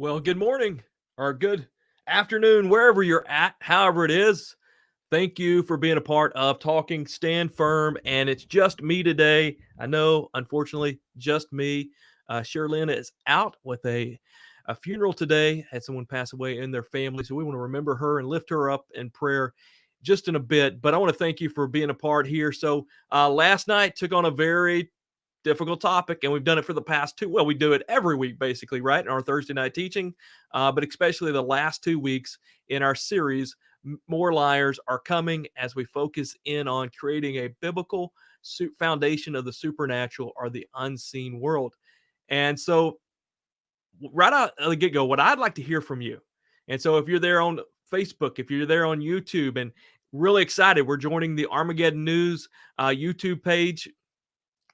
Well, good morning or good afternoon, wherever you're at, however it is. Thank you for being a part of Talking Stand Firm. And it's just me today. I know, unfortunately, just me. Cherrilynn is out with a funeral today. Had someone pass away in their family. So we want to remember her and lift her up in prayer just in a bit. But I want to thank you for being a part here. So last night took on a very difficult topic, and we've done it for the past two. Well, we do it every week, basically, right? In our Thursday night teaching, but especially the last 2 weeks in our series, More Liars Are Coming, as we focus in on creating a biblical foundation of the supernatural or the unseen world. And so, right out of the get go, what I'd like to hear from you. And so, if you're there on Facebook, if you're there on YouTube, and really excited, we're joining the Armageddon News YouTube page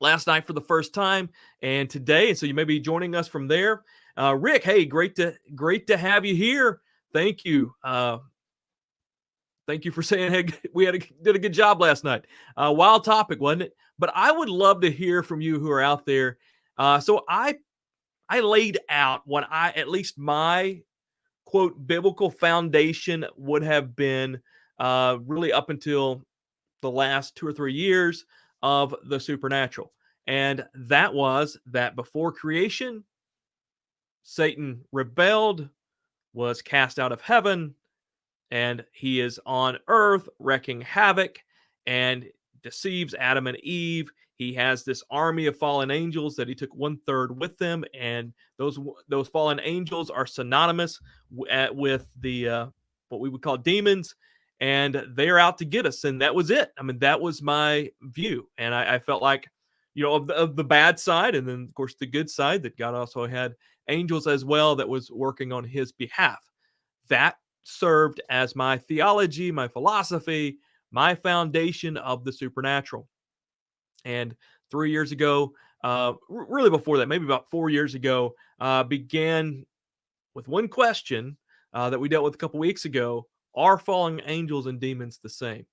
last night for the first time and today, and so you may be joining us from there. Rick, hey, great to have you here. Thank you. Thank you for saying, hey, did a good job last night. Wild topic, wasn't it? But I would love to hear from you who are out there. So I laid out what at least my quote biblical foundation would have been, really up until the last 2 or 3 years of the supernatural. And that was that before creation, Satan rebelled, was cast out of heaven, and he is on earth wreaking havoc and deceives Adam and Eve. He has this army of fallen angels that he took 1/3 with him, and those fallen angels are synonymous with the what we would call demons, and they're out to get us. And that was it. I mean, that was my view, and I felt like, of the bad side, and then of course the good side, that God also had angels as well that was working on his behalf. That served as my theology, my philosophy, my foundation of the supernatural. And 3 years ago, really before that, maybe about 4 years ago, began with one question that we dealt with a couple weeks ago: Are fallen angels and demons the same?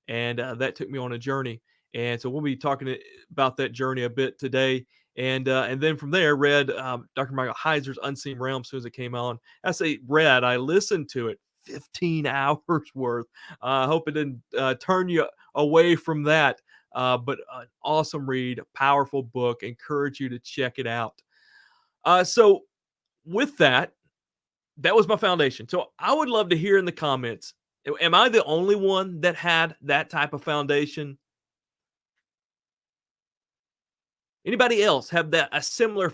And that took me on a journey. And so we'll be talking about that journey a bit today. And then from there, read Dr. Michael Heiser's Unseen Realm as soon as it came on. I say read, I listened to it 15 hours worth. I hope it didn't turn you away from that. But an awesome read, powerful book. Encourage you to check it out. So with that, that was my foundation. So I would love to hear in the comments, am I the only one that had that type of foundation? Anybody else have that a similar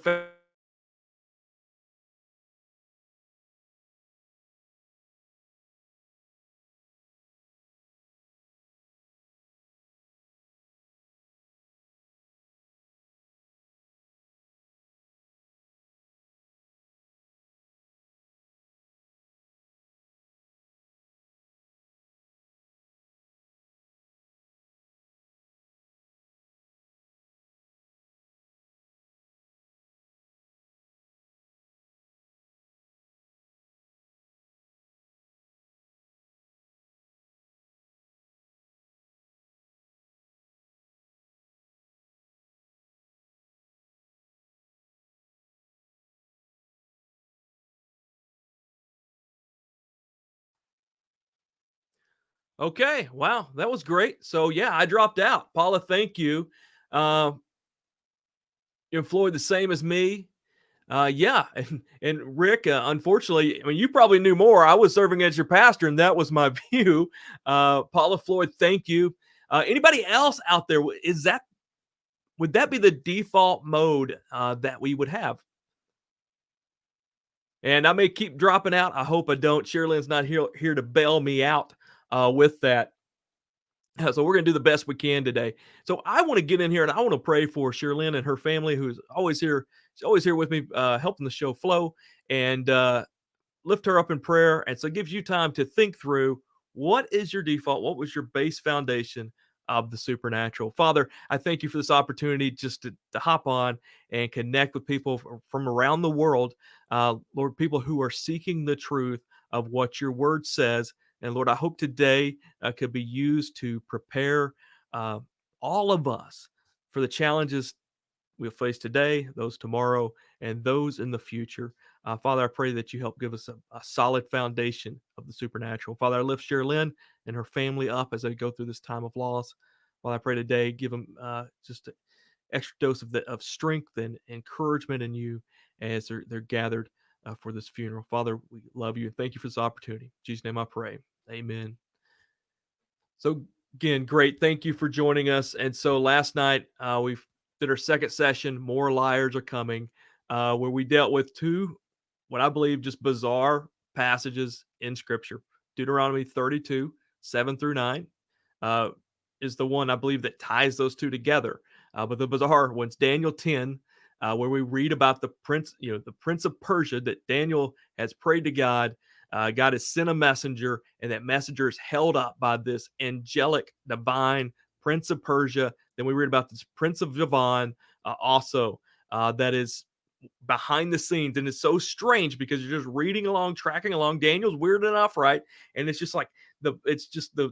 Okay, wow, that was great. So yeah, I dropped out. Paula, thank you. Uh, you employed the same as me. Yeah, and Rick, unfortunately, I mean, you probably knew more. I was serving as your pastor, and that was my view. Paula Floyd, thank you. Anybody else out there? Would that be the default mode that we would have? And I may keep dropping out. I hope I don't. Cherrylynn's not here to bail me out with that. So we're going to do the best we can today. So I want to get in here and I want to pray for Cherrilynn and her family, who's always here. She's always here with me, helping the show flow, and lift her up in prayer. And so it gives you time to think through, what is your default? What was your base foundation of the supernatural? Father, I thank you for this opportunity just to hop on and connect with people from around the world. Lord, people who are seeking the truth of what your word says. And Lord, I hope today could be used to prepare uh, all of us for the challenges we'll face today, those tomorrow, and those in the future. Father, I pray that you help give us a solid foundation of the supernatural. Father, I lift Cheryl Lynn and her family up as they go through this time of loss. Father, I pray today, give them just an extra dose of strength and encouragement in you as they're gathered for this funeral. Father, we love you and thank you for this opportunity. In Jesus' name I pray. Amen. So again, great. Thank you for joining us. And so last night we did our second session. More liars are coming, where we dealt with two, what I believe, just bizarre passages in Scripture. Deuteronomy 32, 7-9, uh, is the one I believe that ties those two together. But the bizarre one's Daniel 10, where we read about the prince, the prince of Persia, that Daniel has prayed to God. God has sent a messenger, and that messenger is held up by this angelic, divine prince of Persia. Then we read about this prince of Javan, also, that is behind the scenes. And it's so strange because you're just reading along, tracking along. Daniel's weird enough, right? And it's just like the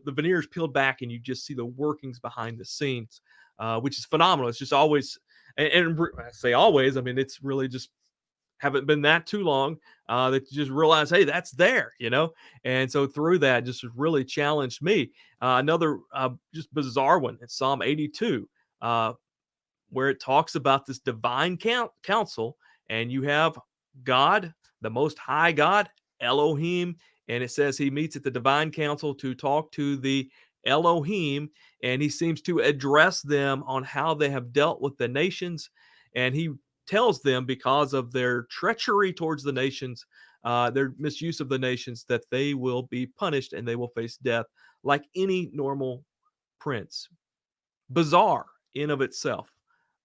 veneer is peeled back, and you just see the workings behind the scenes, which is phenomenal. It's just always, and I say always, I mean, it's really just haven't been that too long that you just realize, hey, that's there. And so through that, just really challenged me. Another just bizarre one in Psalm 82, where it talks about this divine council, and you have God, the Most High God, Elohim, and it says he meets at the divine council to talk to the Elohim, and he seems to address them on how they have dealt with the nations, and he tells them, because of their treachery towards the nations, their misuse of the nations, that they will be punished and they will face death like any normal prince. Bizarre in of itself.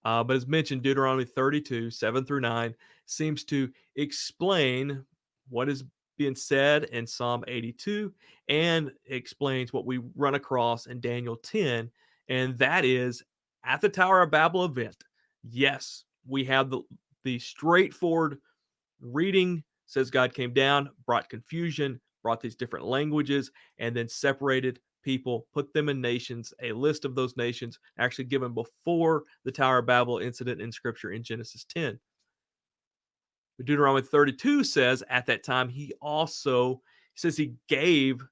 But as mentioned, Deuteronomy 32, 7-9 seems to explain what is being said in Psalm 82, and explains what we run across in Daniel 10. And that is, at the Tower of Babel event, yes, we have the straightforward reading. Says God came down, brought confusion, brought these different languages, and then separated people, put them in nations. A list of those nations actually given before the Tower of Babel incident in Scripture in Genesis 10. Deuteronomy 32 says at that time he says he gave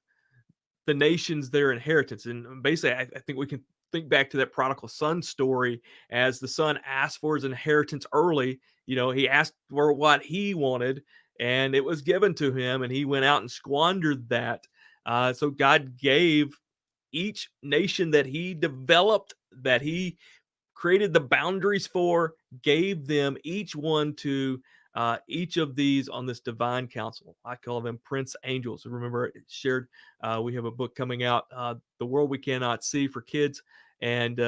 the nations their inheritance. And basically, I think we can think back to that prodigal son story, as the son asked for his inheritance early. He asked for what he wanted, and it was given to him, and he went out and squandered that. So God gave each nation that he developed, that he created the boundaries for, gave them each one to each of these on this divine council. I call them prince angels. Remember, it shared, we have a book coming out, The World We Cannot See, for kids. And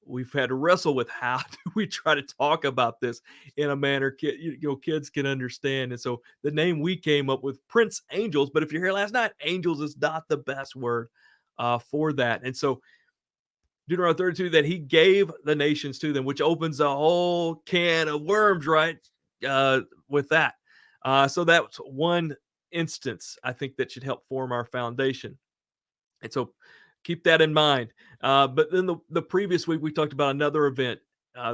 we've had to wrestle with how do we try to talk about this in a manner kids can understand. And so the name we came up with, Prince Angels. But if you're here last night, angels is not the best word for that. And so Deuteronomy 32, that he gave the nations to them, which opens a whole can of worms, right? With that. So that's one instance, I think, that should help form our foundation. And so keep that in mind. But then the previous week, we talked about another event.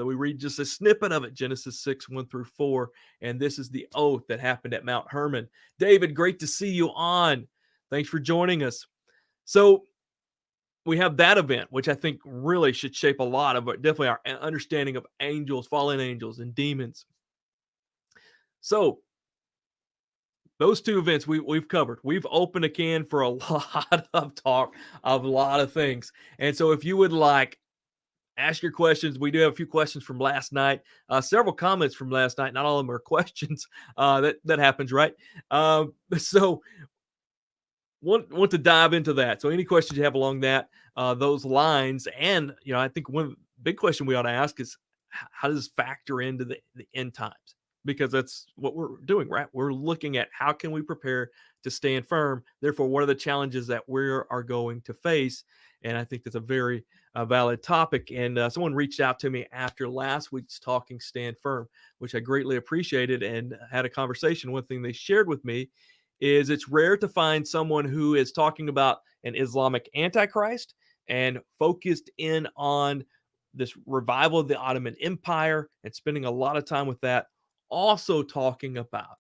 We read just a snippet of it, Genesis 6, 1-4. And this is the oath that happened at Mount Hermon. David, great to see you on. Thanks for joining us. So we have that event, which I think really should shape a lot of definitely our understanding of angels, fallen angels, and demons. So those two events we've covered. We've opened a can for a lot of talk of a lot of things. And so if you would ask your questions, we do have a few questions from last night, several comments from last night. Not all of them are questions. That happens, right? So want to dive into that. So any questions you have along those lines, and I think one big question we ought to ask is, how does this factor into the end times? Because that's what we're doing, right? We're looking at how can we prepare to stand firm. Therefore, what are the challenges that we are going to face? And I think that's a very valid topic. And someone reached out to me after last week's Talking Stand Firm, which I greatly appreciated, and had a conversation. One thing they shared with me is it's rare to find someone who is talking about an Islamic Antichrist and focused in on this revival of the Ottoman Empire and spending a lot of time with that, also talking about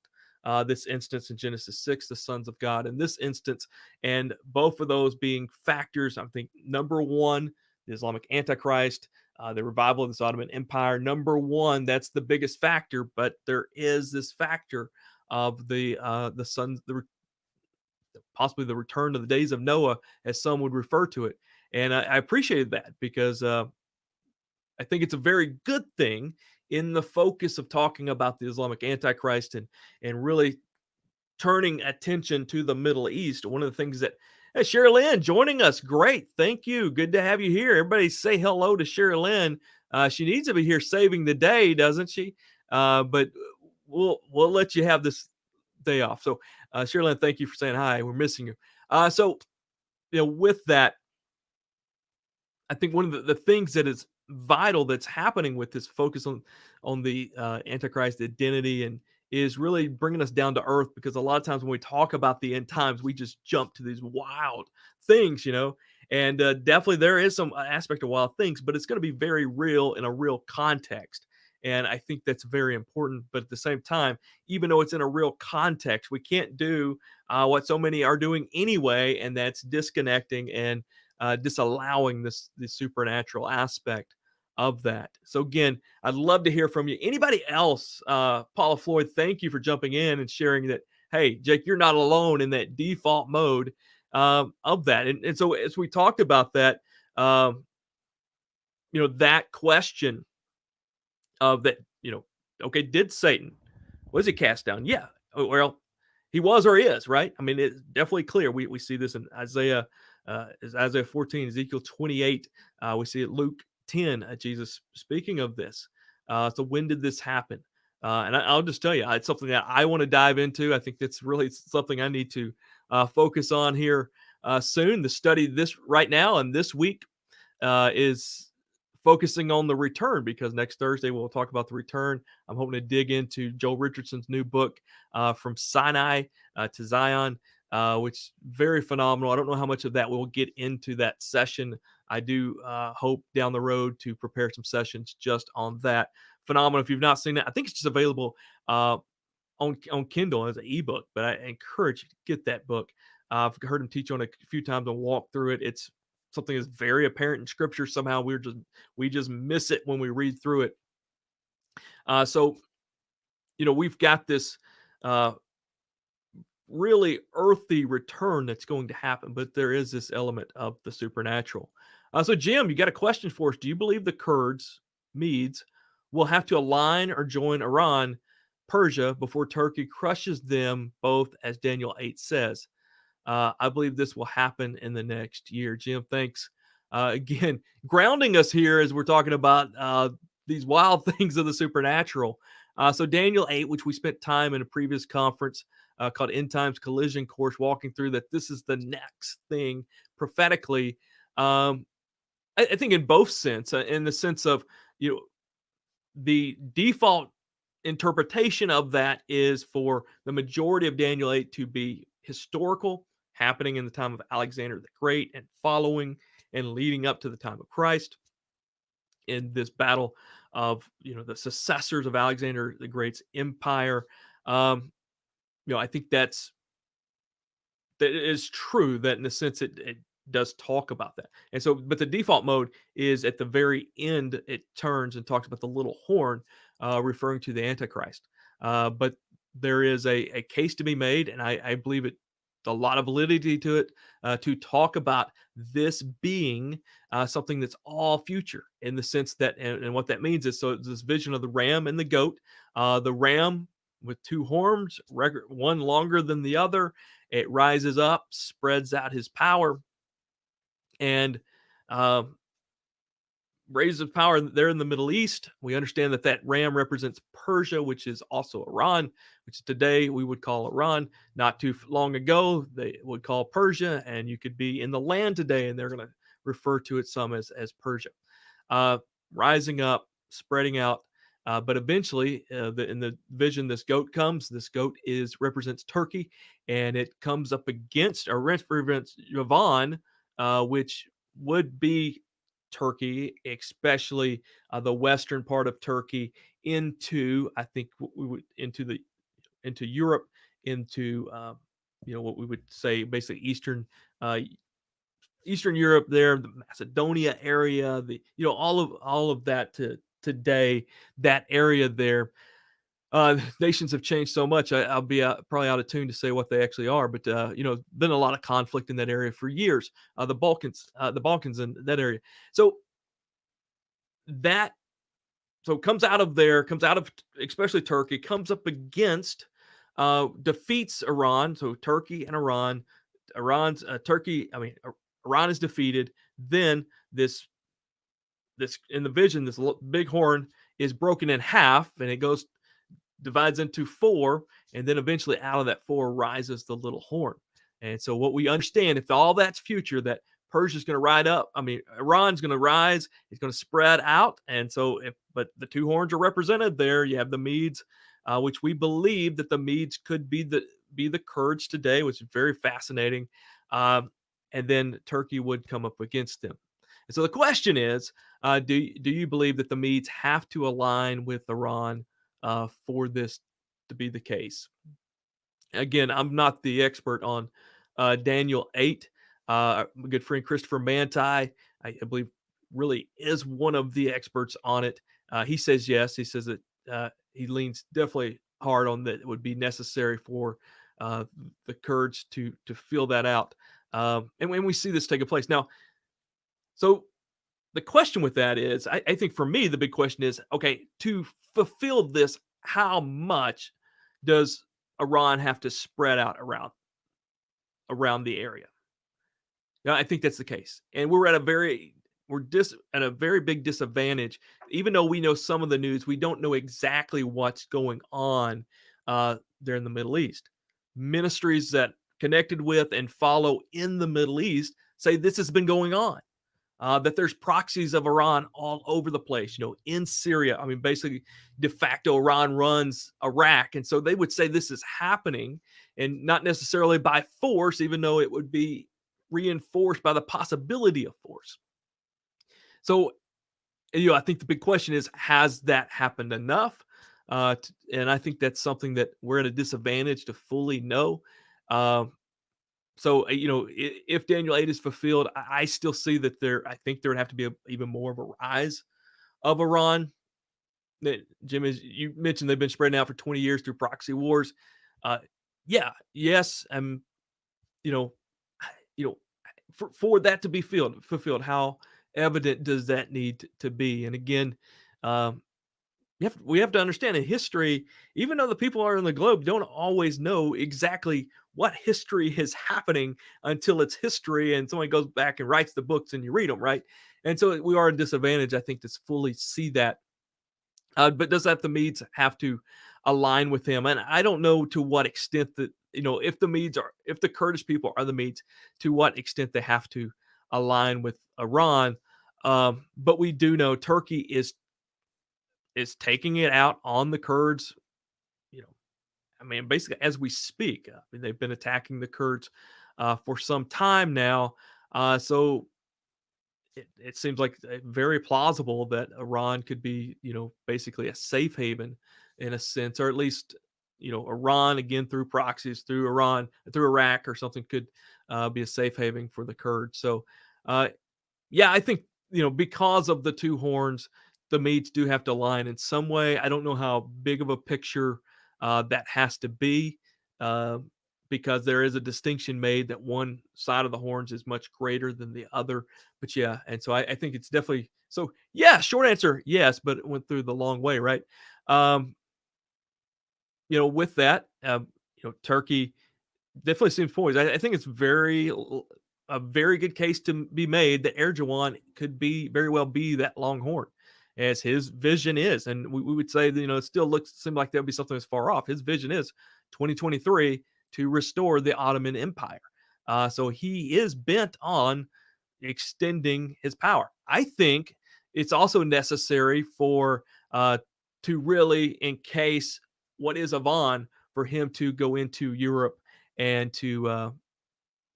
This instance in Genesis 6, the sons of God in this instance, and both of those being factors. I think number one, the Islamic Antichrist, the revival of this Ottoman Empire. Number one, that's the biggest factor, but there is this factor of the sons, possibly the return of the days of Noah, as some would refer to it. And I appreciated that because I think it's a very good thing in the focus of talking about the Islamic Antichrist and really turning attention to the Middle East. One of the things that, hey, Cheryl Lynn joining us. Great. Thank you. Good to have you here. Everybody say hello to Cheryl Lynn. She needs to be here saving the day, doesn't she? But we'll let you have this day off. So, Cheryl Lynn, thank you for saying hi. We're missing you. So, with that, I think one of the things that is vital that's happening with this focus on the Antichrist identity and is really bringing us down to earth, because a lot of times when we talk about the end times, we just jump to these wild things, and definitely there is some aspect of wild things, but it's going to be very real in a real context. And I think that's very important. But at the same time, even though it's in a real context, we can't do what so many are doing anyway, and that's disconnecting and disallowing the supernatural aspect of that. So again, I'd love to hear from you. Anybody else? Paula Floyd, thank you for jumping in and sharing that. Hey, Jake, you're not alone in that default mode of that. And so as we talked about that, that question of that, okay, did Satan, was he cast down? Yeah. Well, he was or is, right? I mean, it's definitely clear. We see this in Isaiah, is Isaiah 14, Ezekiel 28. We see it Luke 10, Jesus speaking of this. So when did this happen? And I'll just tell you, it's something that I want to dive into. I think that's really something I need to focus on here soon. The study this right now and this week is focusing on the return, because next Thursday we'll talk about the return. I'm hoping to dig into Joel Richardson's new book, From Sinai to Zion, which is very phenomenal. I don't know how much of that we'll get into that session. I do hope down the road to prepare some sessions just on that. Phenomenal. If you've not seen that, I think it's just available on Kindle as an ebook, but I encourage you to get that book. I've heard him teach on it a few times and walk through it. It's something that's very apparent in Scripture. Somehow we just miss it when we read through it. So we've got this really earthy return that's going to happen, but there is this element of the supernatural. So Jim, you got a question for us? Do you believe the Kurds, Medes, will have to align or join Iran, Persia, before Turkey crushes them both, as Daniel 8 says? I believe this will happen in the next year. Jim, thanks again, grounding us here as we're talking about these wild things of the supernatural. So Daniel 8, which we spent time in a previous conference called End Times Collision Course, walking through that this is the next thing prophetically. I think in both sense, in the sense of, the default interpretation of that is for the majority of Daniel 8 to be historical, happening in the time of Alexander the Great and following and leading up to the time of Christ, in this battle of the successors of Alexander the Great's empire. I think that is true, that in a sense it does talk about that. And so, but the default mode is at the very end, it turns and talks about the little horn, referring to the Antichrist. But there is a case to be made, and I believe a lot of validity to it, to talk about this being something that's all future, in the sense that, and what that means is, so it's this vision of the ram and the goat, the ram with two horns, one longer than the other. It rises up, spreads out his power, and uh, raises power there in the Middle East. We understand that ram represents Persia, which is also Iran, which today we would call Iran. Not too long ago, they would call Persia, and you could be in the land today, and they're going to refer to it some as Persia. Rising up, spreading out, but eventually, in the vision, this goat comes. This goat represents Turkey, and it comes up against, or represents Yavon, which would be Turkey, especially the western part of Turkey, into, I think, into the into Europe, into what we would say basically uh, Eastern Europe there, the Macedonia area, the all of that to today, that area there. Nations have changed so much. I'll be probably out of tune to say what they actually are, but been a lot of conflict in that area for years. The Balkans, and that area. So that comes out of there, comes out of especially Turkey, comes up against, defeats Iran. So Turkey and Iran, Iran is defeated. Then this in the vision, this big horn is broken in half, and it divides into four, and then eventually out of that four rises the little horn. And so what we understand, if all that's future, that Persia's going to ride up. I mean, Iran's going to rise. It's going to spread out. And so, but the two horns are represented there. You have the Medes, which we believe that the Medes could be the Kurds today, which is very fascinating. And then Turkey would come up against them. And so the question is, do you believe that the Medes have to align with Iran for this to be the case? Again, I'm not the expert on Daniel 8. My good friend Christopher Manti, I believe, really is one of the experts on it. He says yes. He says that he leans definitely hard on that it would be necessary for the Kurds to fill that out. And when we see this taking place now, so the question with that is, I think for me, the big question is, okay, to fulfill this, how much does Iran have to spread out around the area? Yeah, I think that's the case, and we're at a very big disadvantage. Even though we know some of the news, we don't know exactly what's going on there in the Middle East. Ministries that connected with and follow in the Middle East say this has been going on. That there's proxies of Iran all over the place, in Syria. I mean, basically, de facto, Iran runs Iraq. And so they would say this is happening, and not necessarily by force, even though it would be reinforced by the possibility of force. So, I think the big question is, has that happened enough? And I think that's something that we're at a disadvantage to fully know. So, if Daniel 8 is fulfilled, I still see that I think there would have to be even more of a rise of Iran. Jim, as you mentioned, they've been spreading out for 20 years through proxy wars. Yeah, yes, you know, for that to be fulfilled, how evident does that need to be? And again, um, we have to understand in history, even though the people are in the globe don't always know exactly what history is happening until it's history and somebody goes back and writes the books and you read them, right? And so we are at a disadvantage, I think, to fully see that. But does that the Medes have to align with him? And I don't know to what extent that, if the Kurdish people are the Medes, to what extent they have to align with Iran. But we do know Turkey is taking it out on the Kurds. I mean, basically as we speak. I mean, they've been attacking the Kurds for some time now. So it seems like very plausible that Iran could be, basically a safe haven in a sense, or at least, Iran again through proxies, through Iraq or something could be a safe haven for the Kurds. So, yeah, I think, because of the two horns, the Medes do have to align in some way. I don't know how big of a picture that has to be, because there is a distinction made that one side of the horns is much greater than the other. But yeah, and so I think it's definitely so. Yeah, short answer, yes, but it went through the long way, right? Um, with that, Turkey definitely seems poised. I think it's a very good case to be made that Erdogan could very well be that Longhorn, as his vision is, and we would say that, it still seem like that would be something that's far off. His vision is 2023 to restore the Ottoman Empire. So he is bent on extending his power. I think it's also necessary for to really encase what is Avon for him to go into Europe and to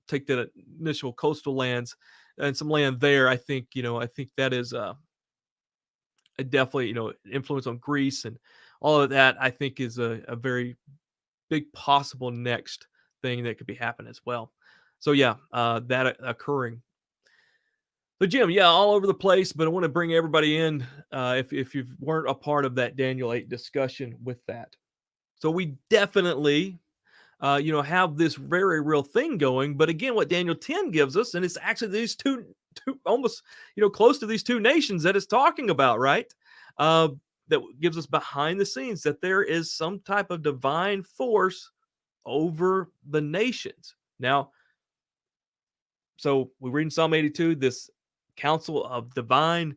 take the initial coastal lands and some land there. I think that is a definitely, influence on Greece and all of that. I think is a very big possible next thing that could be happening as well. So yeah, that occurring. So Jim, yeah, all over the place, but I want to bring everybody in if you weren't a part of that Daniel 8 discussion with that. So we definitely have this very real thing going. But again, what Daniel 10 gives us, and it's actually these two almost, close to these two nations that it's talking about, right? Uh, that gives us behind the scenes that there is some type of divine force over the nations. Now, so we read in Psalm 82, this council of divine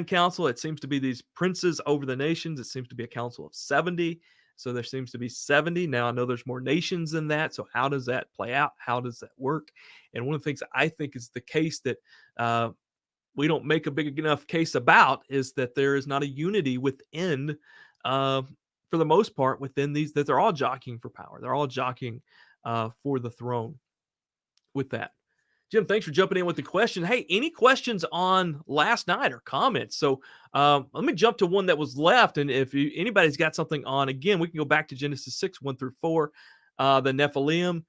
council. It seems to be these princes over the nations. It seems to be a council of 70. So there seems to be 70. Now I know there's more nations than that. So how does that play out? How does that work? And one of the things I think is the case that we don't make a big enough case about is that there is not a unity within, for the most part, within these, that they're all jockeying for power. They're all jockeying for the throne with that. Jim, thanks for jumping in with the question. Hey, any questions on last night or comments? So let me jump to one that was left. And if anybody's got something on, again, we can go back to Genesis 6, 1 through 4, the Nephilim,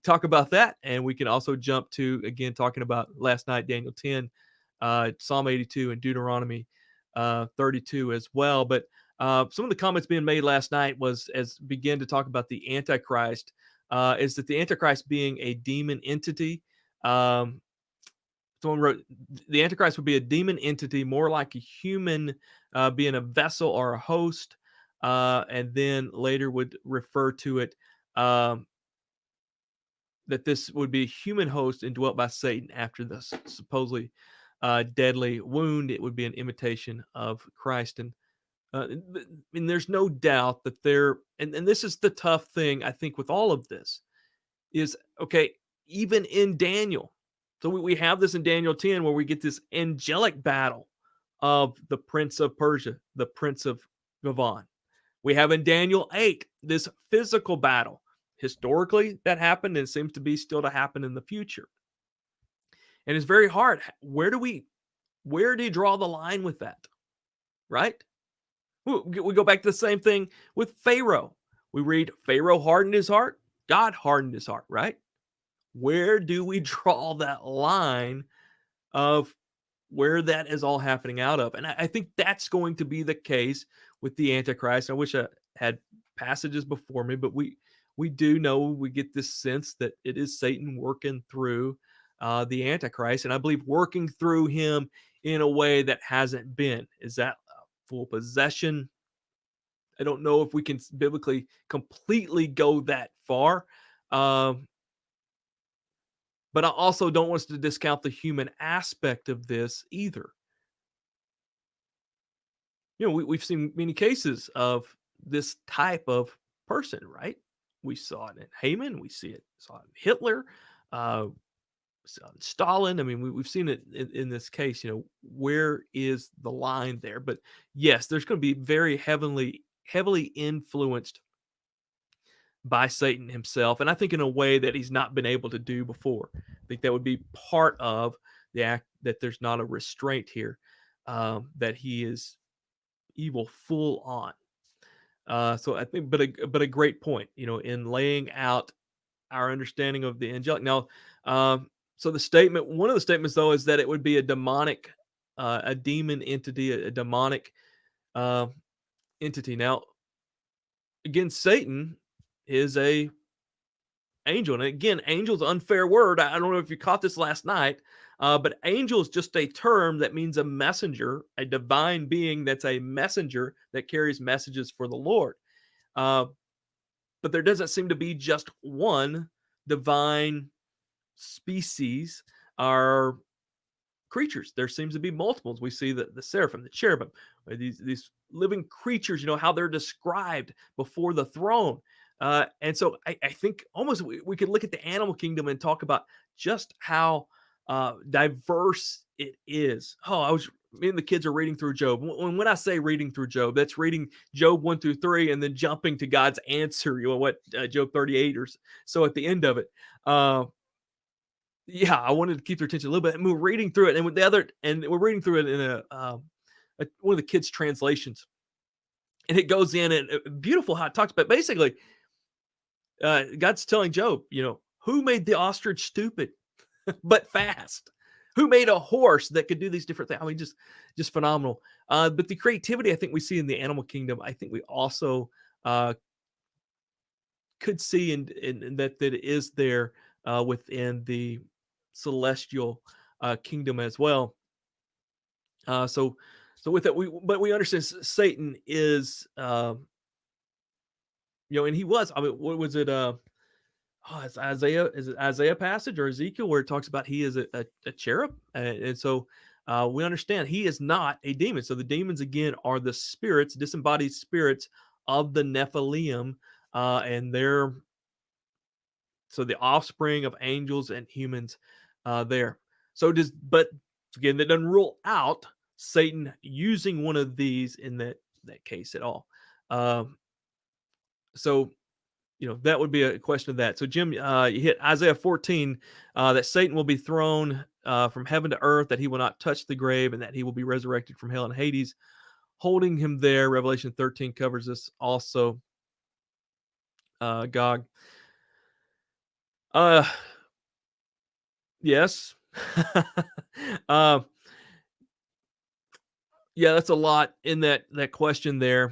talk about that. And we can also jump to, again, talking about last night, Daniel 10, Psalm 82, and Deuteronomy 32 as well. But some of the comments being made last night was as begin to talk about the Antichrist. Is that the Antichrist being a demon entity? Someone wrote the Antichrist would be a demon entity, more like a human, being a vessel or a host, and then later would refer to it that this would be a human host indwelt by Satan after this supposedly deadly wound. It would be an imitation of Christ. And there's no doubt that and this is the tough thing, I think, with all of this is, okay, even in Daniel. So we have this in Daniel 10 where we get this angelic battle of the prince of Persia, the prince of Gavan. We have in Daniel 8 this physical battle. Historically, that happened and seems to be still to happen in the future. And it's very hard. Where do you draw the line with that? Right? We go back to the same thing with Pharaoh. We read Pharaoh hardened his heart. God hardened his heart, right? Where do we draw that line of where that is all happening out of? And I think that's going to be the case with the Antichrist. I wish I had passages before me, but we do know, we get this sense that it is Satan working through the Antichrist, and I believe working through him in a way that hasn't been. Is that full possession? I don't know if we can biblically completely go that far. But I also don't want us to discount the human aspect of this either. We've seen many cases of this type of person, right? We saw it in Haman. We saw it in Hitler, uh, saw it in Stalin. I mean, we've seen it in this case. Where is the line there? But yes, there's going to be very heavily influenced by Satan himself, and I think in a way that he's not been able to do before. I think that would be part of the act, that there's not a restraint here, that he is evil full on. So I think, but a great point, in laying out our understanding of the angelic. Now, so one of the statements though, is that it would be a demonic, a demon entity, a demonic entity. Now, again, Satan is a angel. And again, angel's an unfair word. I don't know if you caught this last night, but angel is just a term that means a messenger, a divine being that's a messenger that carries messages for the Lord. But there doesn't seem to be just one divine species or creatures. There seems to be multiples. We see the seraphim, the cherubim, these living creatures, how they're described before the throne. And so I think almost we could look at the animal kingdom and talk about just how diverse it is. Me and the kids are reading through Job. When I say reading through Job, that's reading Job 1 through 3 and then jumping to God's answer, Job 38 or so at the end of it. Yeah, I wanted to keep their attention a little bit. And we're reading through it, and we're reading through it in one of the kids' translations. And it goes in and beautiful how it talks, but basically, God's telling Job, who made the ostrich stupid but fast? Who made a horse that could do these different things? I mean, just phenomenal. But the creativity I think we see in the animal kingdom, I think we also could see in that it is there within the celestial kingdom as well. So with that, we understand Satan is and he was. I mean, what was it? It's Isaiah. Is it Isaiah passage or Ezekiel where it talks about he is a cherub, and so we understand he is not a demon. So the demons again are the spirits, disembodied spirits of the Nephilim, and they're so the offspring of angels and humans there. But again, that doesn't rule out Satan using one of these in that case at all. So that would be a question of that. So Jim, you hit Isaiah 14, that Satan will be thrown from heaven to earth, that he will not touch the grave, and that he will be resurrected from hell and Hades, holding him there. Revelation 13 covers this also. Gog. Yes. Yeah, that's a lot in that question there.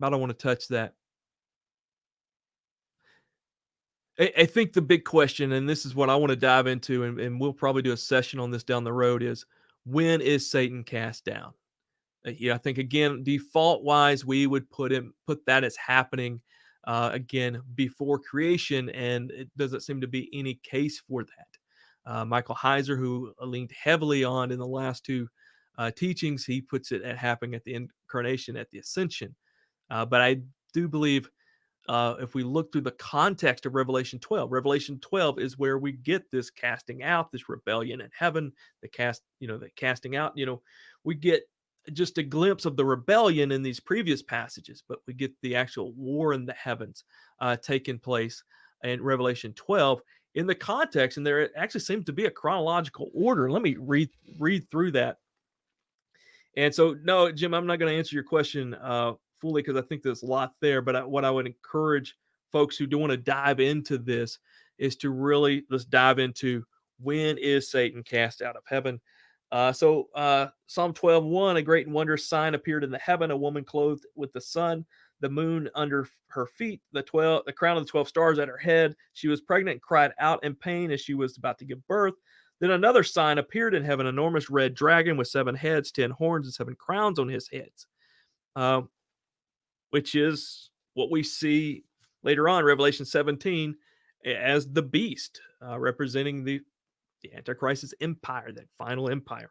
I don't want to touch that. I think the big question, and this is what I want to dive into, and we'll probably do a session on this down the road, is when is Satan cast down? I think again, default wise, we would put that as happening again before creation, and it doesn't seem to be any case for that. Michael Heiser, who leaned heavily on in the last two teachings, he puts it at happening at the incarnation, at the ascension. But I do believe if we look through the context of Revelation 12 is where we get this casting out, this rebellion in heaven, the casting out. We get just a glimpse of the rebellion in these previous passages, but we get the actual war in the heavens taking place in Revelation 12 in the context, and there actually seems to be a chronological order. Let me read through that. And so, no, Jim, I'm not going to answer your question fully because I think there's a lot there. But what I would encourage folks who do want to dive into this is to really let's dive into when is Satan cast out of heaven. So Psalm 12:1, a great and wondrous sign appeared in the heaven, a woman clothed with the sun, the moon under her feet, the crown of the 12 stars at her head. She was pregnant and cried out in pain as she was about to give birth. Then another sign appeared in heaven, an enormous red dragon with 7 heads, 10 horns, and 7 crowns on his heads, which is what we see later on, Revelation 17, as the beast, representing the Antichrist's empire, that final empire.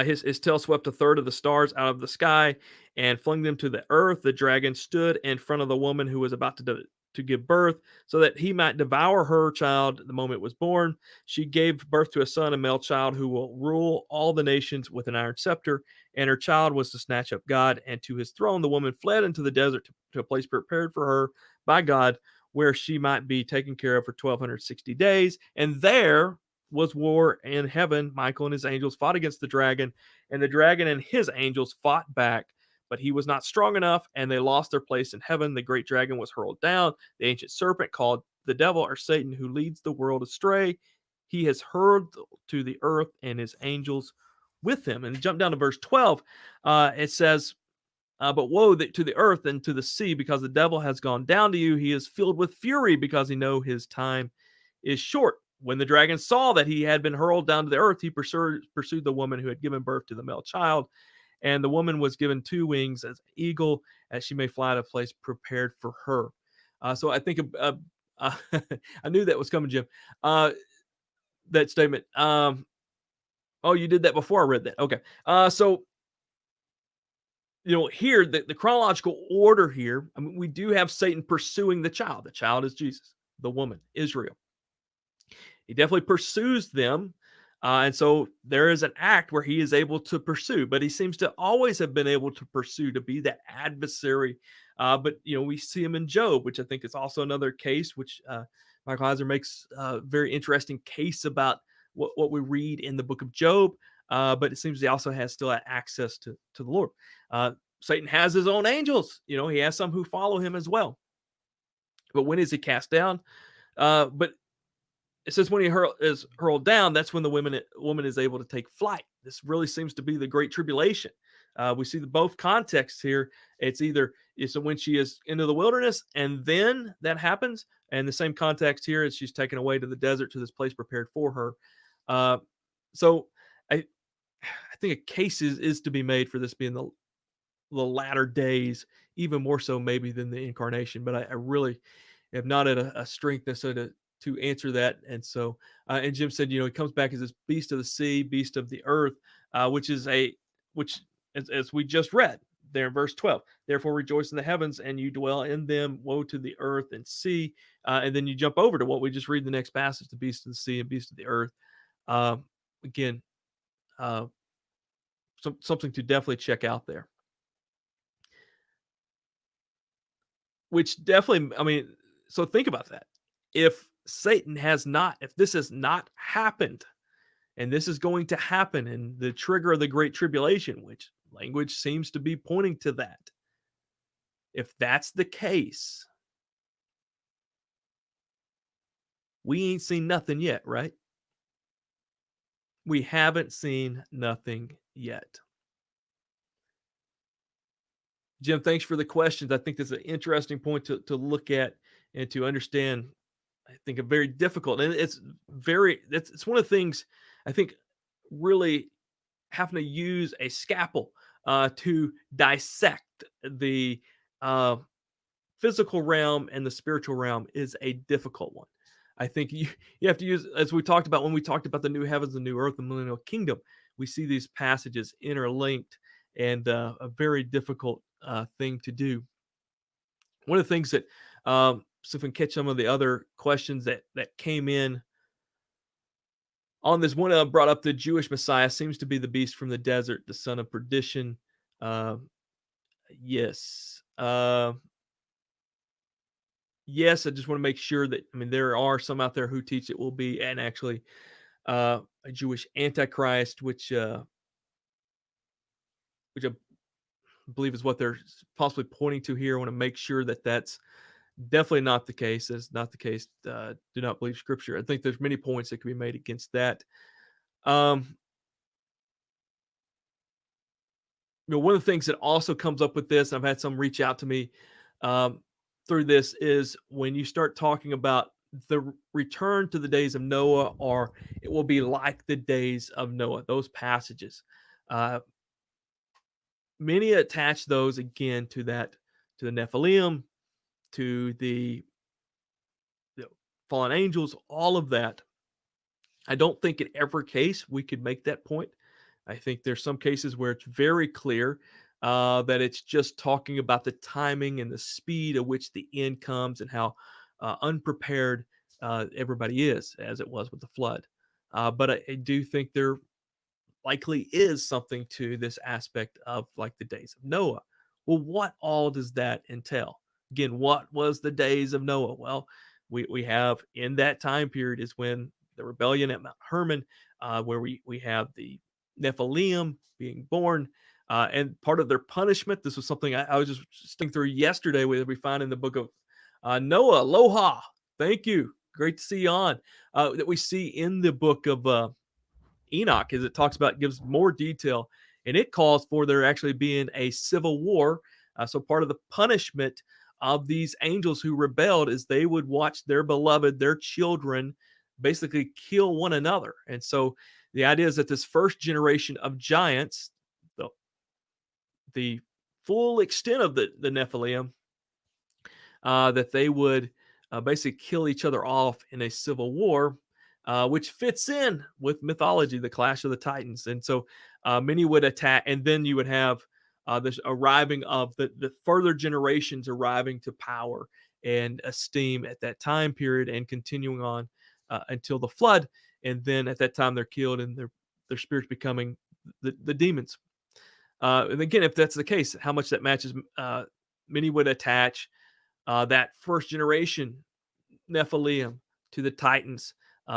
His tail swept a third of the stars out of the sky and flung them to the earth. The dragon stood in front of the woman who was about to give birth, so that he might devour her child the moment it was born. She gave birth to a son, a male child, who will rule all the nations with an iron scepter, and her child was to snatch up God and to his throne. The woman fled into the desert to a place prepared for her by God, where she might be taken care of for 1,260 days. And there was war in heaven. Michael and his angels fought against the dragon, and the dragon and his angels fought back, but he was not strong enough, and they lost their place in heaven. The great dragon was hurled down, the ancient serpent called the devil or Satan, who leads the world astray. He has hurled to the earth, and his angels with him. And jump down to verse 12. It says, but woe to the earth and to the sea, because the devil has gone down to you. He is filled with fury, because he knows his time is short. When the dragon saw that he had been hurled down to the earth, he pursued the woman who had given birth to the male child. And the woman was given 2 wings as an eagle, as she may fly to a place prepared for her. So I think I knew that was coming, Jim. That statement. Oh, you did that before I read that. Okay. So here the chronological order here. I mean, we do have Satan pursuing the child. The child is Jesus. The woman, Israel. He definitely pursues them. And so there is an act where he is able to pursue, but he seems to always have been able to pursue, to be that adversary. But we see him in Job, which I think is also another case, which Michael Heiser makes a very interesting case about what we read in the book of Job. but it seems he also has still access to the Lord. Satan has his own angels. He has some who follow him as well. But when is he cast down? But it says when he is hurled down, that's when the woman is able to take flight. This really seems to be the Great Tribulation. We see both contexts here. It's when she is into the wilderness, and then that happens. And the same context here is she's taken away to the desert, to this place prepared for her. So I think a case is to be made for this being the latter days, even more so maybe than the incarnation. But I really have not had a strength necessarily to answer that. And so, and Jim said, he comes back as this beast of the sea, beast of the earth, which as we just read there in verse 12, therefore rejoice in the heavens and you dwell in them, woe to the earth and sea. And then you jump over to what we just read in the next passage, the beast of the sea and beast of the earth. Again, something to definitely check out there. Which definitely, I mean, so think about that. If this has not happened, and this is going to happen, and the trigger of the Great Tribulation, which language seems to be pointing to that. If that's the case, we ain't seen nothing yet, right? We haven't seen nothing yet. Jim, thanks for the questions. I think that's an interesting point to look at and to understand. I think a very difficult, and it's one of the things I think really having to use a scalpel to dissect the physical realm and the spiritual realm is a difficult one. I think you have to use, as we talked about when we talked about the new heavens and new earth and millennial kingdom, we see these passages interlinked, and a very difficult thing to do. One of the things that, so if we can catch some of the other questions that came in on this one, brought up the Jewish Messiah seems to be the beast from the desert, the son of perdition. Yes. Yes, I just want to make sure that, I mean, there are some out there who teach it will be, and actually a Jewish Antichrist, which I believe is what they're possibly pointing to here. I want to make sure that that's definitely not the case. That's not the case. Do not believe Scripture. I think there's many points that can be made against that. One of the things that also comes up with this, I've had some reach out to me through this, is when you start talking about the return to the days of Noah, or it will be like the days of Noah, those passages. Many attach those again to the Nephilim, to the fallen angels, all of that. I don't think in every case we could make that point. I think there's some cases where it's very clear that it's just talking about the timing and the speed at which the end comes, and how unprepared everybody is, as it was with the flood. But I do think there likely is something to this aspect of like the days of Noah. Well, what all does that entail? Again, what was the days of Noah? Well, we have in that time period is when the rebellion at Mount Hermon, where we have the Nephilim being born, and part of their punishment. This was something I was just thinking through yesterday. We find in the book of Noah. Aloha, thank you, great to see you on. That we see in the book of Enoch, as it talks about, gives more detail, and it calls for there actually being a civil war. So part of the punishment of these angels who rebelled is they would watch their beloved, their children, basically kill one another. And so the idea is that this first generation of giants, the full extent of the Nephilim, that they would basically kill each other off in a civil war, which fits in with mythology, the Clash of the Titans. And so many would attack, and then you would have this arriving of the further generations arriving to power and esteem at that time period, and continuing on until the flood. And then at that time they're killed, and their spirits becoming the demons. And again, if that's the case, how much that matches, many would attach that first generation Nephilim to the Titans,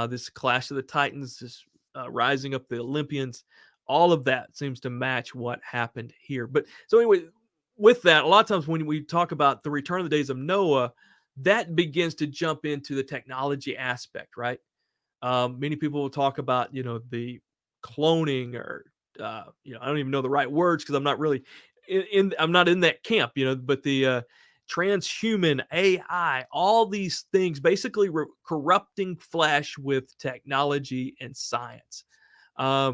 this Clash of the Titans, this rising up the Olympians, all of that seems to match what happened here. But so anyway, with that, a lot of times when we talk about the return of the days of Noah, that begins to jump into the technology aspect, right? Many people will talk about, the cloning or, I don't even know the right words because I'm not really I'm not in that camp, but the transhuman AI, all these things basically corrupting flesh with technology and science. Uh,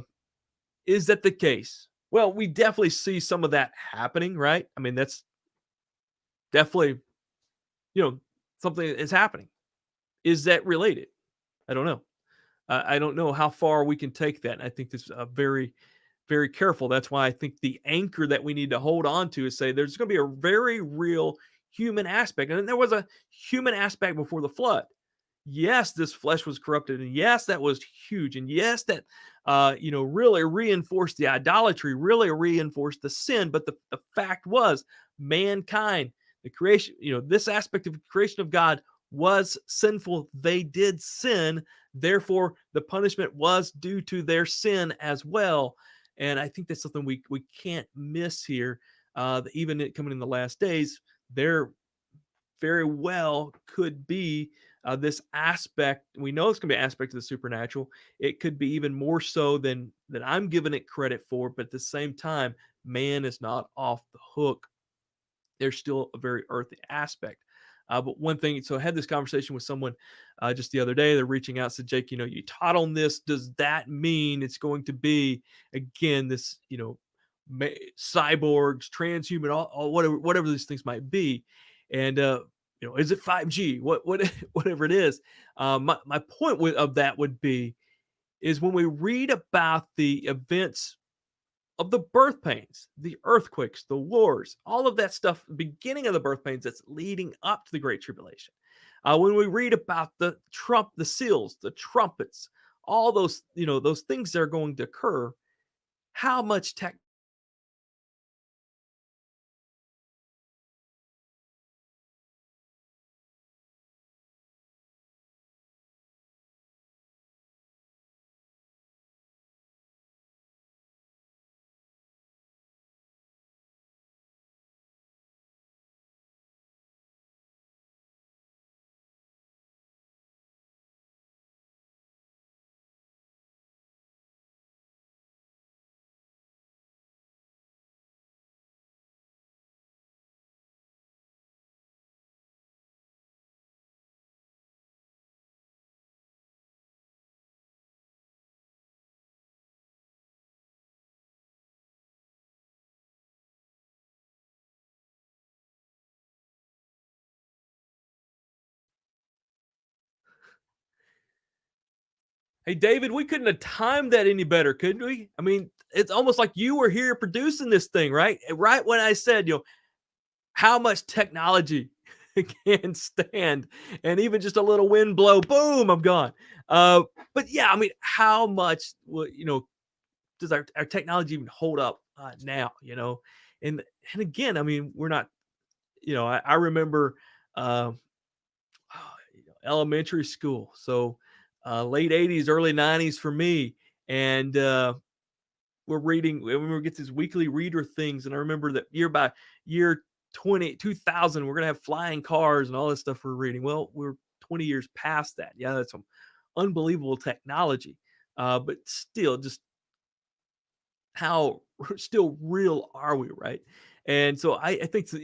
is that the case? Well, we definitely see some of that happening, right? I mean, that's definitely, you know, something that is happening. Is that related? I don't know. I don't know how far we can take that. I think this is a very, very careful. That's why I think the anchor that we need to hold on to is say there's going to be a very real human aspect. And there was a human aspect before the flood. Yes, this flesh was corrupted. And yes, that was huge. And yes, that, really reinforced the idolatry, really reinforced the sin. But the fact was, mankind, the creation, this aspect of the creation of God was sinful. They did sin. Therefore, the punishment was due to their sin as well. And I think that's something we can't miss here. Even coming in the last days, there very well could be this aspect. We know it's going to be an aspect of the supernatural. It could be even more so than I'm giving it credit for. But at the same time, man is not off the hook. There's still a very earthy aspect. But one thing, so I had this conversation with someone just the other day. They're reaching out, said, Jake, you taught on this. Does that mean it's going to be again this, cyborgs, transhuman, all whatever these things might be, and is it 5G? Whatever it is. My point of that would be is when we read about the events of the birth pains, the earthquakes, the wars, all of that stuff, beginning of the birth pains that's leading up to the Great Tribulation. When we read about the seals, the trumpets, all those, those things that are going to occur, how much tech. Hey, David, we couldn't have timed that any better, couldn't we? I mean, it's almost like you were here producing this thing, right? Right when I said, how much technology can stand, and even just a little wind blow, boom, I'm gone. But yeah, I mean, how much, does our technology even hold up now? And again, I mean, we're not, I remember uh, elementary school, so late '80s, early '90s for me, and we're reading. We get these weekly reader things, and I remember that year by year 2000, we're gonna have flying cars and all this stuff we're reading. Well, we're 20 years past that. Yeah, that's some unbelievable technology, but still, just how still real are we, right? And so I think that,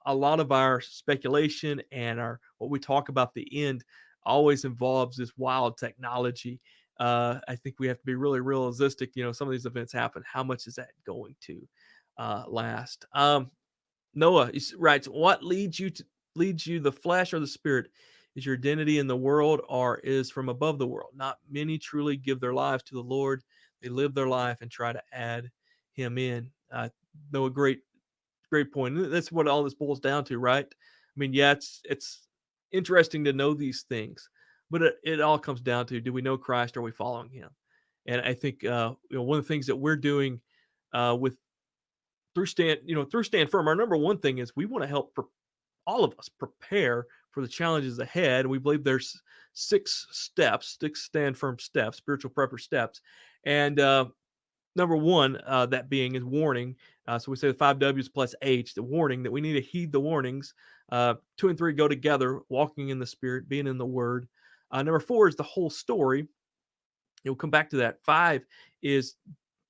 a lot of our speculation and our what we talk about the end always involves this wild technology. I think we have to be really realistic. Some of these events happen. How much is that going to last? Noah writes, "What leads you, the flesh or the spirit? Is your identity in the world or is from above the world? Not many truly give their lives to the Lord. They live their life and try to add Him in." Noah, great point. And that's what all this boils down to, right? I mean, yeah, it's interesting to know these things, but it all comes down to: do we know Christ? Are we following Him? And I think one of the things that we're doing with through stand firm. Our number one thing is we want to help all of us prepare for the challenges ahead. We believe there's 6 steps, 6 stand firm steps, spiritual prepper steps. And number one, that being is warning. So we say the 5 W's plus H, the warning, that we need to heed the warnings. 2 and 3 go together, walking in the Spirit, being in the Word. Number 4 is the whole story. We'll come back to that. 5 is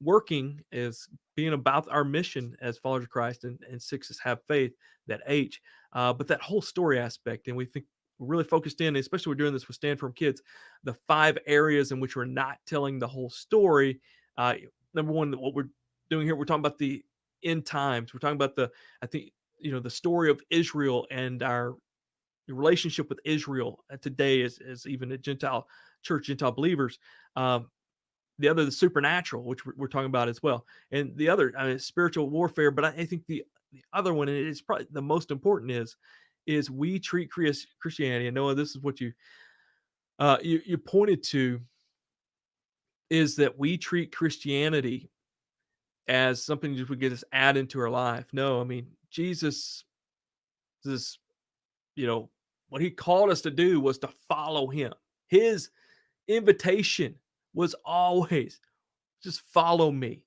working, is being about our mission as followers of Christ, and 6 is have faith, that H. But that whole story aspect, and we think we're really focused in, especially we're doing this with Stand Firm Kids, the 5 areas in which we're not telling the whole story. Number one, what we're doing here, we're talking about the end times. We're talking about I think, the story of Israel and our relationship with Israel today as even a Gentile church, Gentile believers. The other, the supernatural, which we're talking about as well. And the other, spiritual warfare. But I think the other one, and it's probably the most important, is we treat Christianity. And Noah, this is what you pointed to, is that we treat Christianity as something that we get us add into our life. No, I mean, Jesus, this, what he called us to do was to follow him. His invitation was always just follow me.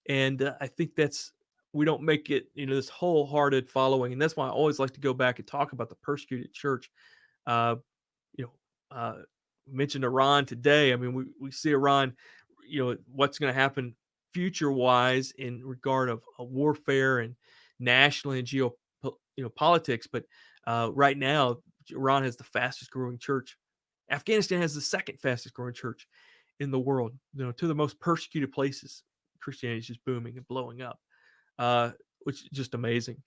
And I think we don't make it, this wholehearted following. And that's why I always like to go back and talk about the persecuted church. Uh, you know, mentioned Iran today. I mean, we see Iran, what's going to happen future wise in regard of warfare and nationally and politics. But right now, Iran has the fastest growing church. Afghanistan has the second fastest growing church in the world. Two of the most persecuted places. Christianity is just booming and blowing up, which is just amazing.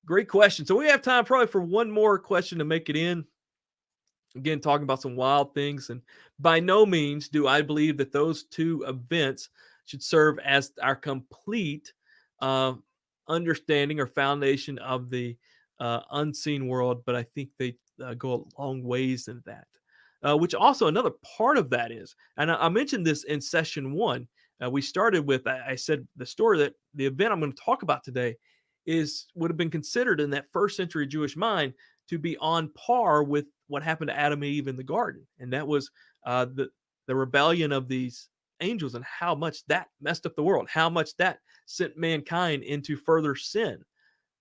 Great question. So we have time probably for one more question to make it in. Again, talking about some wild things. And by no means do I believe that those 2 events should serve as our complete understanding or foundation of the unseen world. But I think they go a long ways in that. Which also another part of that is, and I mentioned this in session 1. We started with, I said the story that the event I'm going to talk about today would have been considered in that first century Jewish mind to be on par with what happened to Adam and Eve in the garden. And that was the rebellion of these angels and how much that messed up the world, how much that sent mankind into further sin.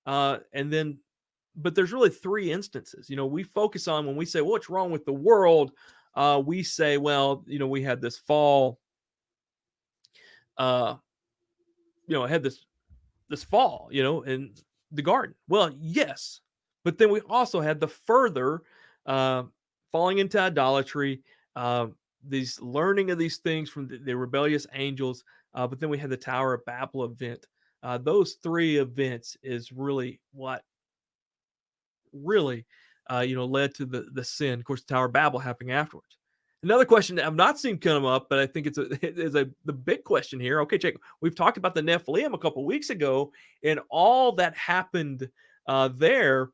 But there's really 3 instances. We focus on, when we say, well, what's wrong with the world? We say, well, we had this fall, had this fall, in the garden. Well, yes. But then we also had the further falling into idolatry, these learning of these things from the rebellious angels. But then we had the Tower of Babel event. Those 3 events is really what led to the sin. Of course, the Tower of Babel happening afterwards. Another question that I've not seen come up, but I think the big question here. Okay, Jake, we've talked about the Nephilim a couple weeks ago and all that happened there.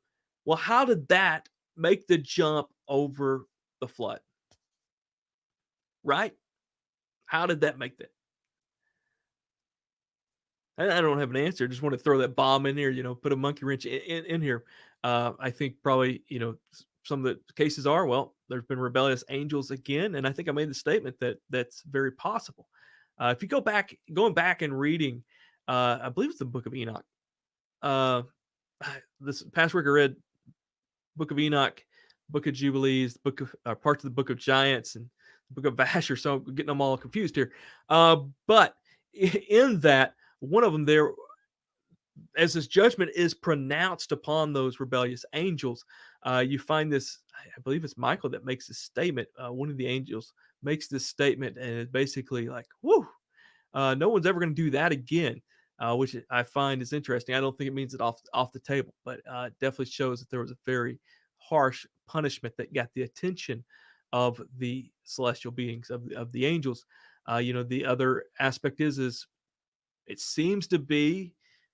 Well, how did that make the jump over the flood? Right? How did that make that? I don't have an answer. Just want to throw that bomb in here, put a monkey wrench in here. I think probably, some of the cases are, well, there's been rebellious angels again. And I think I made the statement that that's very possible. If you going back and reading, I believe it's the book of Enoch. This past week I read book of Enoch, book of Jubilees, book of parts of the book of Giants, and the book of Vasher. So I'm getting them all confused here. But in that, one of them there, as this judgment is pronounced upon those rebellious angels, you find this, I believe it's Michael that makes this statement. One of the angels makes this statement, and it's basically like, whoo, no one's ever going to do that again, which I find is interesting. I don't think it means it off the table, but it definitely shows that there was a very harsh punishment that got the attention of the celestial beings, of the angels. The other aspect is it seems to be,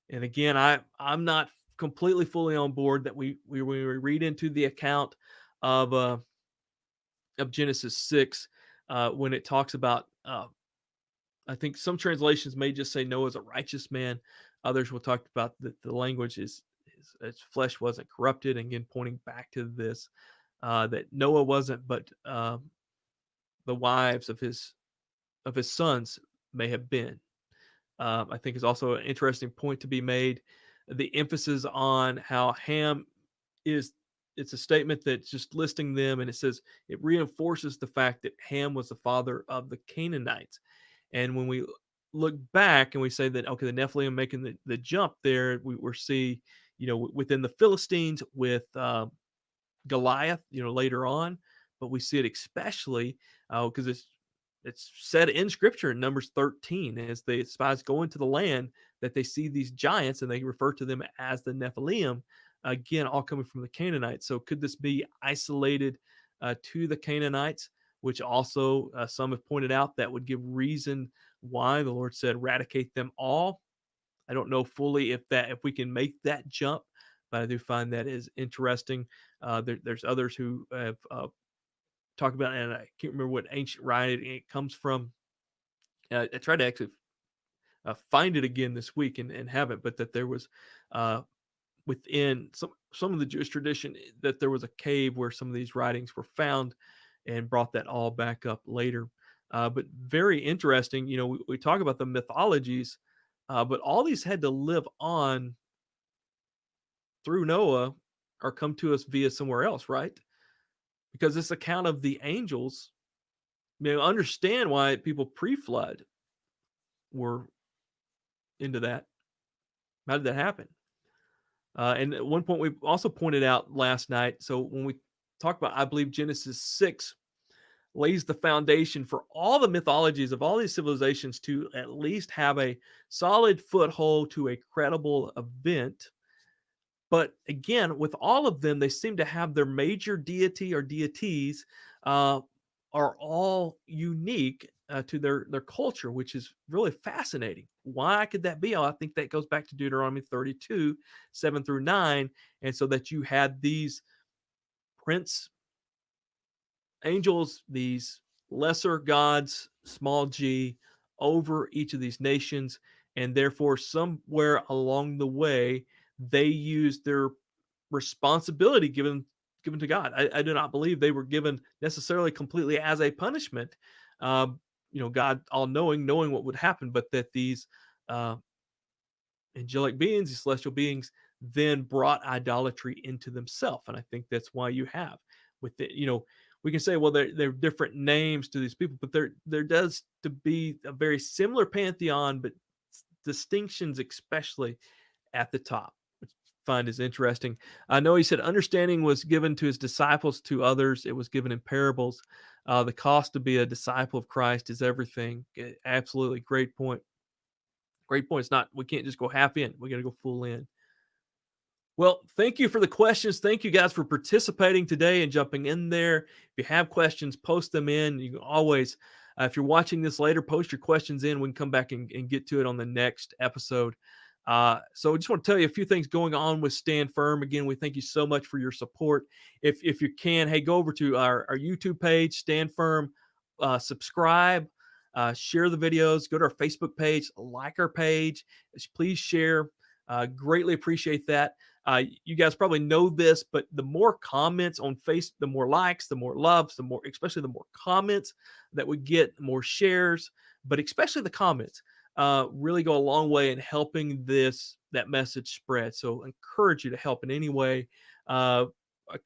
and again, I'm not completely fully on board that we read into the account of Genesis 6 when it talks about, I think some translations may just say Noah's a righteous man. Others will talk about the language is his flesh wasn't corrupted. And again, pointing back to this, that Noah wasn't, but the wives of his sons may have been. I think is also an interesting point to be made. The emphasis on how Ham is, it's a statement that's just listing them, and it says it reinforces the fact that Ham was the father of the Canaanites. And when we look back and we say that, okay, the Nephilim making the jump there, we see, within the Philistines with Goliath, later on, but we see it especially because it's said in Scripture in Numbers 13 as the spies go into the land that they see these giants and they refer to them as the Nephilim. Again, all coming from the Canaanites. So could this be isolated to the Canaanites, which also some have pointed out that would give reason why the Lord said eradicate them all. I don't know fully if we can make that jump, but I do find that is interesting. There's others who have talked about, and I can't remember what ancient writing it comes from. I tried to actually find it again this week and have it, but that there was within some of the Jewish tradition that there was a cave where some of these writings were found, and brought that all back up later. But very interesting. We talk about the mythologies, but all these had to live on through Noah or come to us via somewhere else, right? Because this account of the angels, understand why people pre-flood were into that. How did that happen? And at one point, we also pointed out last night. So when we talk about, I believe Genesis 6 lays the foundation for all the mythologies of all these civilizations to at least have a solid foothold to a credible event. But again, with all of them, they seem to have their major deity or deities are all unique to their culture, which is really fascinating. Why could that be? I think that goes back to Deuteronomy 32, 7 through 9. And so that you had these prince angels, these lesser gods, small g, over each of these nations. And therefore, somewhere along the way, they used their responsibility given to God. I do not believe they were given necessarily completely as a punishment. God all knowing what would happen, but that these uh, angelic beings, these celestial beings, then brought idolatry into themselves. And I think that's why you have with it, we can say, well, they're different names to these people, but there does to be a very similar pantheon, but distinctions, especially at the top, which I find is interesting. I know he said understanding was given to his disciples, to others it was given in parables. The cost to be a disciple of Christ is everything. Absolutely, great point. Great point. It's not, we can't just go half in. We got to go full in. Well, thank you for the questions. Thank you guys for participating today and jumping in there. If you have questions, post them in. You can always, if you're watching this later, post your questions in. We can come back and get to it on the next episode. So I just want to tell you a few things going on with Stand Firm. Again, we thank you so much for your support. If you can, hey, go over to our YouTube page, Stand Firm, subscribe, share the videos, go to our Facebook page, like our page. Please share. Greatly appreciate that. You guys probably know this, but the more comments on Facebook, the more likes, the more loves, especially the more comments that we get, the more shares, but especially the comments really go a long way in helping that message spread. So I encourage you to help in any way. I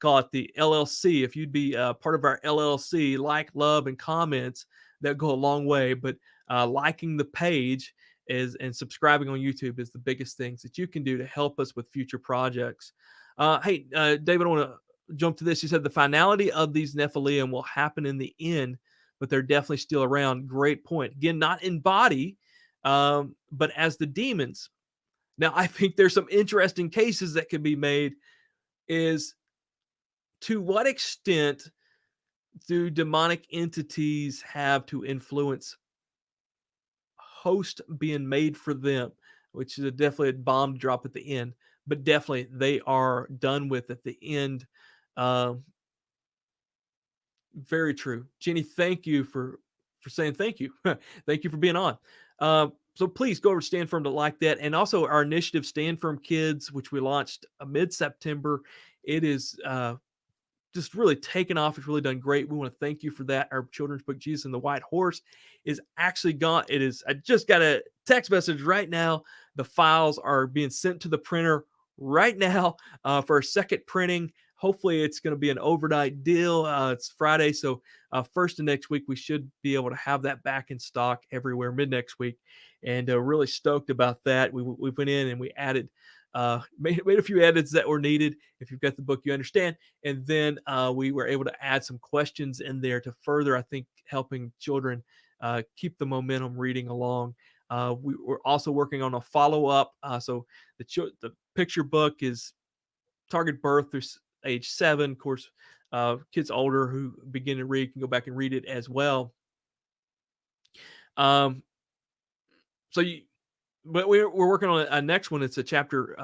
call it the LLC. If you'd be part of our LLC, like, love, and comments, that go a long way. But liking the page and subscribing on YouTube is the biggest things that you can do to help us with future projects. Hey, David, I want to jump to this. You said the finality of these Nephilim will happen in the end, but they're definitely still around. Great point. Again, not in body, but as the demons. Now, I think there's some interesting cases that could be made. Is to what extent do demonic entities have to influence host being made for them, which is definitely a bomb to drop at the end, but definitely they are done with at the end. Very true. Jenny, thank you for saying thank you. Thank you for being on. So please go over to Stand Firm to like that. And also our initiative, Stand Firm Kids, which we launched mid-September. It is just really taken off. It's really done great. We want to thank you for that. Our children's book, Jesus and the White Horse, is actually gone. It is, I just got a text message right now. The files are being sent to the printer right now for a second printing. Hopefully it's going to be an overnight deal. It's Friday, so first of next week, we should be able to have that back in stock everywhere mid next week. And really stoked about that. We went in and we added, made a few edits that were needed. If you've got the book, you understand. And then we were able to add some questions in there to further, I think, helping children keep the momentum reading along. We're also working on a follow-up. So the picture book is target birth through age 7. Of course, kids older who begin to read can go back and read it as well. Um, so you, but we're working on a next one. It's a chapter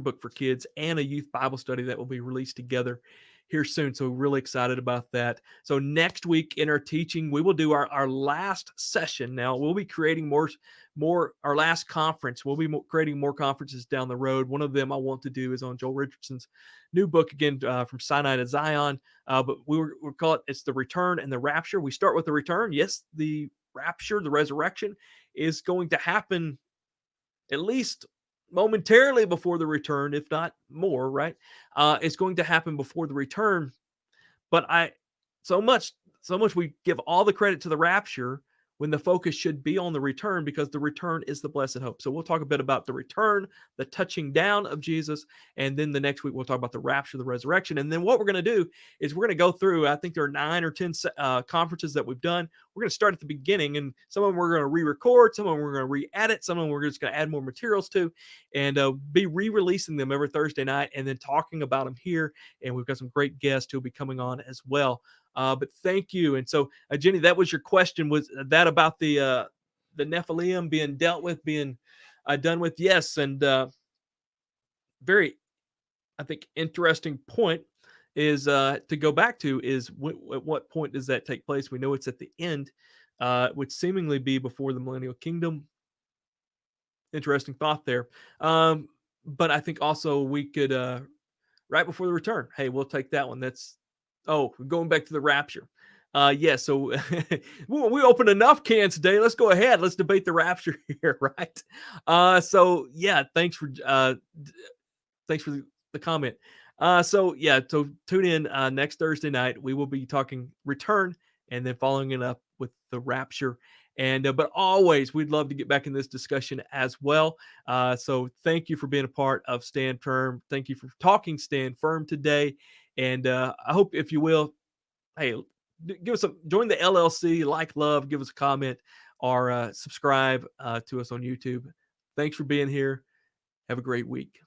book for kids and a youth Bible study that will be released together here soon. So we're really excited about that. So next week in our teaching, we will do our last session. Now we'll be creating more our last conference. We'll be creating more conferences down the road. One of them I want to do is on Joel Richardson's new book, again, from Sinai to Zion. But we call it's the return and the rapture. We start with the return. Yes, the rapture, the resurrection is going to happen at least momentarily before the return, if not more, right? It's going to happen before the return. But so much we give all the credit to the rapture when the focus should be on the return, because the return is the blessed hope. So we'll talk a bit about the return, the touching down of Jesus, and then the next week we'll talk about the rapture, the resurrection. And then what we're going to do is we're going to go through, I think there are 9 or 10 conferences that we've done. We're going to start at the beginning, and some of them we're going to re-record, some of them we're going to re-edit, some of them we're just going to add more materials to, and be re-releasing them every Thursday night, and then talking about them here. And we've got some great guests who'll be coming on as well. But thank you. And so, Jenny, that was your question. Was that about the Nephilim being dealt with, being done with? Yes. And very, I think, interesting point is to go back to is at what point does that take place? We know it's at the end, would seemingly be before the millennial kingdom. Interesting thought there. But I think also we could, right before the return. Hey, we'll take that one. Going back to the rapture. So we opened enough cans today. Let's go ahead. Let's debate the rapture here, right? Thanks for the comment. So tune in next Thursday night. We will be talking return and then following it up with the rapture. And but always, we'd love to get back in this discussion as well. So thank you for being a part of Stand Firm. Thank you for talking Stand Firm today. And I hope, if you will, hey, join the LLC, like, love, give us a comment, or subscribe to us on YouTube. Thanks for being here. Have a great week.